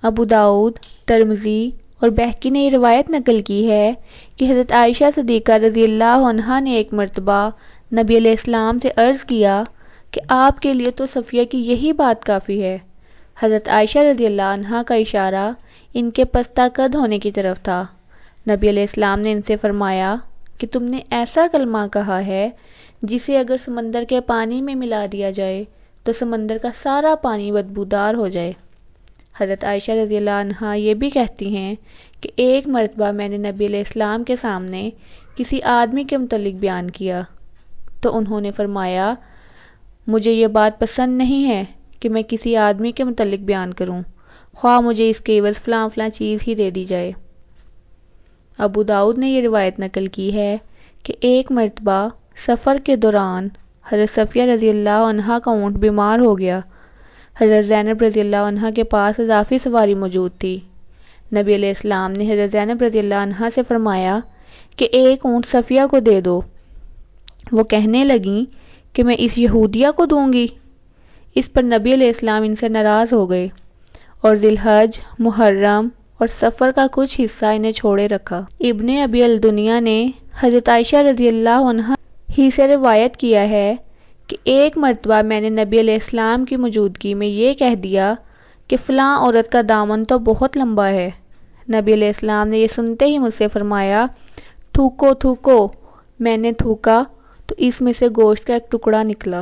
ابو داؤد، ترمذی اور بہقی نے یہ روایت نقل کی ہے کہ حضرت عائشہ صدیقہ رضی اللہ عنہا نے ایک مرتبہ نبی علیہ السلام سے عرض کیا کہ آپ کے لیے تو صفیہ کی یہی بات کافی ہے۔ حضرت عائشہ رضی اللہ عنہا کا اشارہ ان کے پستہ قد ہونے کی طرف تھا۔ نبی علیہ السلام نے ان سے فرمایا کہ تم نے ایسا کلمہ کہا ہے جسے اگر سمندر کے پانی میں ملا دیا جائے تو سمندر کا سارا پانی بدبودار ہو جائے۔ حضرت عائشہ رضی اللہ عنہا یہ بھی کہتی ہیں کہ ایک مرتبہ میں نے نبی علیہ السلام کے سامنے کسی آدمی کے متعلق بیان کیا تو انہوں نے فرمایا مجھے یہ بات پسند نہیں ہے کہ میں کسی آدمی کے متعلق بیان کروں، خواہ مجھے اس کے عوض فلاں فلاں چیز ہی دے دی جائے۔ ابو داؤد نے یہ روایت نقل کی ہے کہ ایک مرتبہ سفر کے دوران حضرت صفیہ رضی اللہ عنہا کا اونٹ بیمار ہو گیا۔ حضرت زینب رضی اللہ عنہا کے پاس اضافی سواری موجود تھی۔ نبی علیہ السلام نے حضرت زینب رضی اللہ عنہا سے فرمایا کہ ایک اونٹ صفیہ کو دے دو۔ وہ کہنے لگیں کہ میں اس یہودیہ کو دوں گی۔ اس پر نبی علیہ السلام ان سے ناراض ہو گئے اور ذی الحج، محرم اور سفر کا کچھ حصہ انہیں چھوڑے رکھا۔ ابن ابی الدنیا نے حضرت عائشہ رضی اللہ عنہا ہی سے روایت کیا ہے کہ ایک مرتبہ میں نے نبی علیہ السلام کی موجودگی میں یہ کہہ دیا کہ فلاں عورت کا دامن تو بہت لمبا ہے۔ نبی علیہ السلام نے یہ سنتے ہی مجھ سے فرمایا تھوکو تھوکو۔ میں نے تھوکا تو اس میں سے گوشت کا ایک ٹکڑا نکلا۔